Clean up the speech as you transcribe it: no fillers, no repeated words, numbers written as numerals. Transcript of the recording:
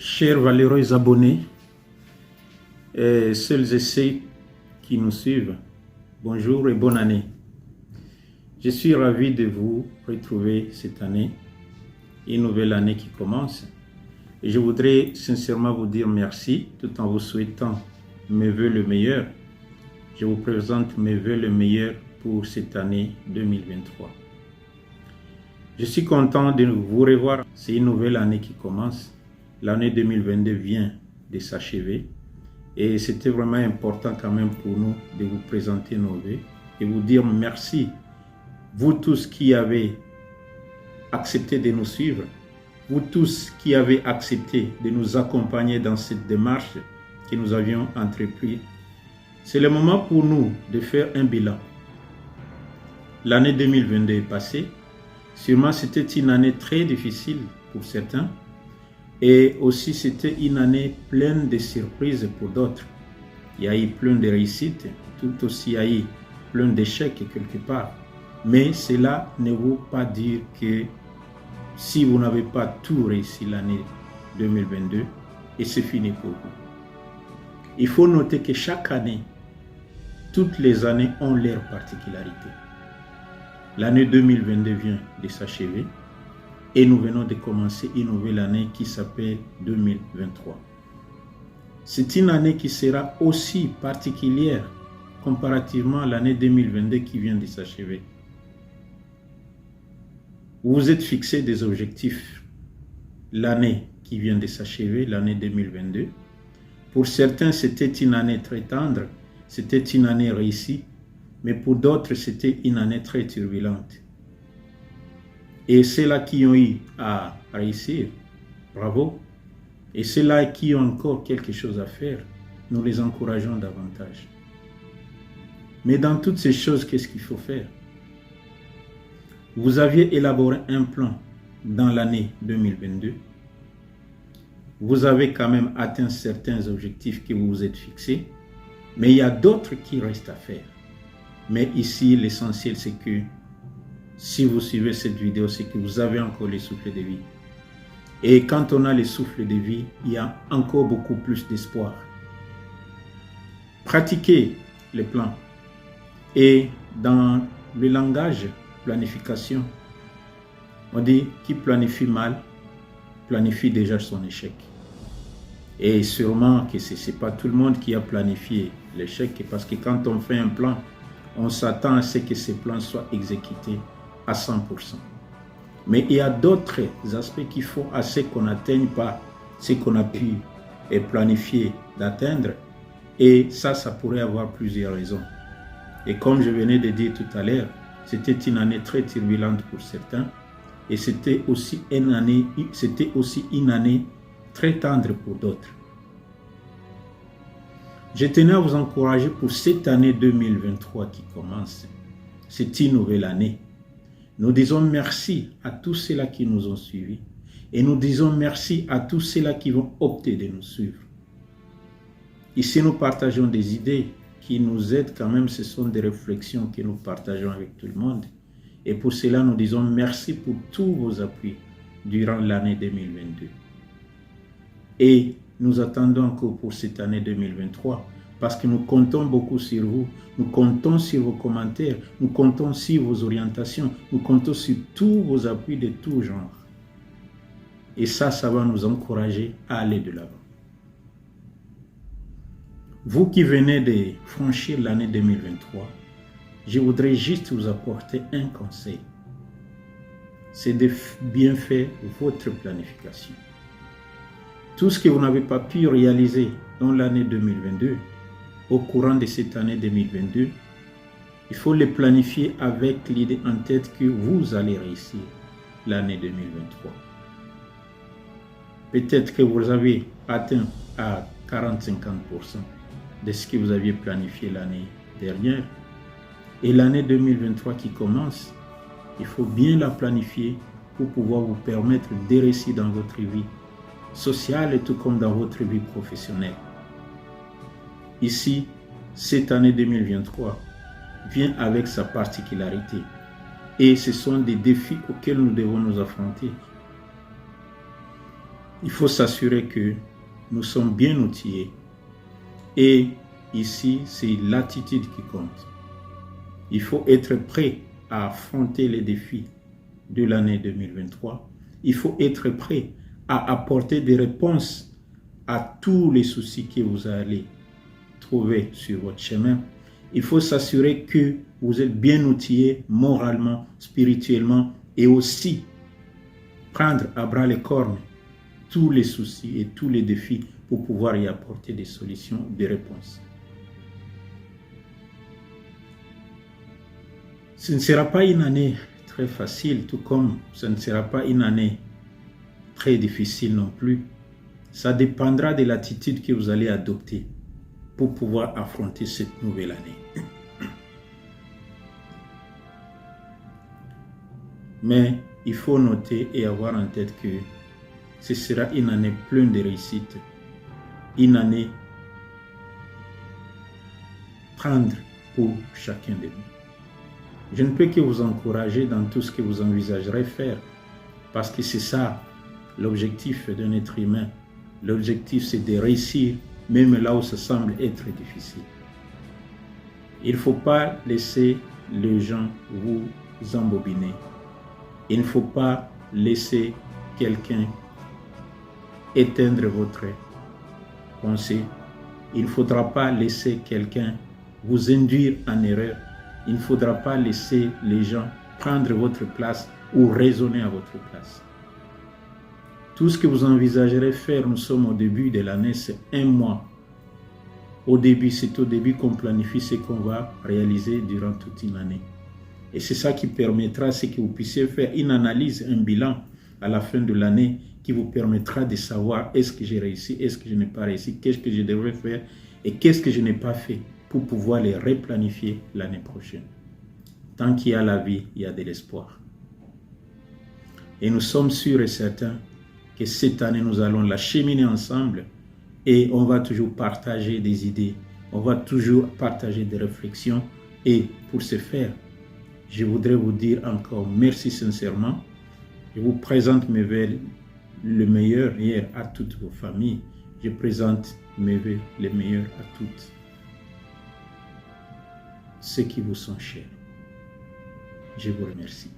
Chers valeureux abonnés, et celles et ceux qui nous suivent, bonjour et bonne année. Je suis ravi de vous retrouver cette année, une nouvelle année qui commence. Et je voudrais sincèrement vous dire merci, tout en vous souhaitant mes vœux le meilleur. Je vous présente mes vœux le meilleur pour cette année 2023. Je suis content de vous revoir. C'est une nouvelle année qui commence. L'année 2022 vient de s'achever et c'était vraiment important quand même pour nous de vous présenter nos vœux et vous dire merci. Vous tous qui avez accepté de nous suivre, vous tous qui avez accepté de nous accompagner dans cette démarche que nous avions entreprise, c'est le moment pour nous de faire un bilan. L'année 2022 est passée. Sûrement c'était une année très difficile pour certains et aussi c'était une année pleine de surprises pour d'autres. Il y a eu plein de réussites, tout aussi il y a eu plein d'échecs quelque part. Mais cela ne veut pas dire que si vous n'avez pas tout réussi l'année 2022, et c'est fini pour vous. Il faut noter que chaque année, toutes les années ont leurs particularités. L'année 2022 vient de s'achever et nous venons de commencer une nouvelle année qui s'appelle 2023. C'est une année qui sera aussi particulière comparativement à l'année 2022 qui vient de s'achever. Vous vous êtes fixé des objectifs l'année qui vient de s'achever, l'année 2022. Pour certains, c'était une année très tendre, c'était une année réussie. Mais pour d'autres, c'était une année très turbulente. Et ceux-là qui ont eu à réussir, bravo. Et ceux-là qui ont encore quelque chose à faire, nous les encourageons davantage. Mais dans toutes ces choses, qu'est-ce qu'il faut faire? Vous aviez élaboré un plan dans l'année 2022. Vous avez quand même atteint certains objectifs que vous vous êtes fixés. Mais il y a d'autres qui restent à faire. Mais ici, l'essentiel, c'est que si vous suivez cette vidéo, c'est que vous avez encore les souffles de vie. Et quand on a les souffles de vie, il y a encore beaucoup plus d'espoir. Pratiquez les plans. Et dans le langage planification, on dit qui planifie mal, planifie déjà son échec. Et sûrement que ce n'est pas tout le monde qui a planifié l'échec, parce que quand on fait un plan, on s'attend à ce que ces plans soient exécutés à 100%. Mais il y a d'autres aspects qu'il faut à ce qu'on n'atteigne pas ce qu'on a pu planifier d'atteindre. Et ça pourrait avoir plusieurs raisons. Et comme je venais de dire tout à l'heure, c'était une année très turbulente pour certains. Et c'était aussi une année très tendre pour d'autres. Je tenais à vous encourager pour cette année 2023 qui commence. C'est une nouvelle année. Nous disons merci à tous ceux-là qui nous ont suivis. Et nous disons merci à tous ceux-là qui vont opter de nous suivre. Ici, nous partageons des idées qui nous aident quand même. Ce sont des réflexions que nous partageons avec tout le monde. Et pour cela, nous disons merci pour tous vos appuis durant l'année 2022. Et nous attendons encore pour cette année 2023 parce que nous comptons beaucoup sur vous, nous comptons sur vos commentaires, nous comptons sur vos orientations, nous comptons sur tous vos appuis de tout genre. Et ça va nous encourager à aller de l'avant. Vous qui venez de franchir l'année 2023, je voudrais juste vous apporter un conseil. C'est de bien faire votre planification. Tout ce que vous n'avez pas pu réaliser dans l'année 2022, au courant de cette année 2022, il faut les planifier avec l'idée en tête que vous allez réussir l'année 2023. Peut-être que vous avez atteint à 40-50% de ce que vous aviez planifié l'année dernière. Et l'année 2023 qui commence, il faut bien la planifier pour pouvoir vous permettre de réussir dans votre vie sociale et tout comme dans votre vie professionnelle. Ici, cette année 2023 vient avec sa particularité et ce sont des défis auxquels nous devons nous affronter. Il faut s'assurer que nous sommes bien outillés. Et ici, c'est l'attitude qui compte. Il faut être prêt à affronter les défis de l'année 2023. Il faut être prêt à apporter des réponses à tous les soucis que vous allez trouver sur votre chemin. Il faut s'assurer que vous êtes bien outillé moralement, spirituellement et aussi prendre à bras les cornes tous les soucis et tous les défis pour pouvoir y apporter des solutions, des réponses. Ce ne sera pas une année très facile, tout comme ce ne sera pas une année très difficile non plus. Ça dépendra de l'attitude que vous allez adopter pour pouvoir affronter cette nouvelle année. Mais il faut noter et avoir en tête que ce sera une année pleine de réussite, une année prendre pour chacun de nous. Je ne peux que vous encourager dans tout ce que vous envisagerez faire, parce que c'est ça l'objectif d'un être humain. L'objectif, c'est de réussir, même là où ça semble être difficile. Il ne faut pas laisser les gens vous embobiner. Il ne faut pas laisser quelqu'un éteindre votre pensée. Il ne faudra pas laisser quelqu'un vous induire en erreur. Il ne faudra pas laisser les gens prendre votre place ou raisonner à votre place. Tout ce que vous envisagerez faire, nous sommes au début de l'année, c'est un mois. C'est au début qu'on planifie ce qu'on va réaliser durant toute une année. Et c'est ça qui permettra, c'est que vous puissiez faire une analyse, un bilan à la fin de l'année qui vous permettra de savoir est-ce que j'ai réussi, est-ce que je n'ai pas réussi, qu'est-ce que je devrais faire et qu'est-ce que je n'ai pas fait pour pouvoir les replanifier l'année prochaine. Tant qu'il y a la vie, il y a de l'espoir. Et nous sommes sûrs et certains que cette année, nous allons la cheminer ensemble et on va toujours partager des idées, on va toujours partager des réflexions. Et pour ce faire, je voudrais vous dire encore merci sincèrement. Je vous présente mes vœux le meilleur hier à toutes vos familles. Je présente mes vœux les meilleurs à toutes ceux qui vous sont chers. Je vous remercie.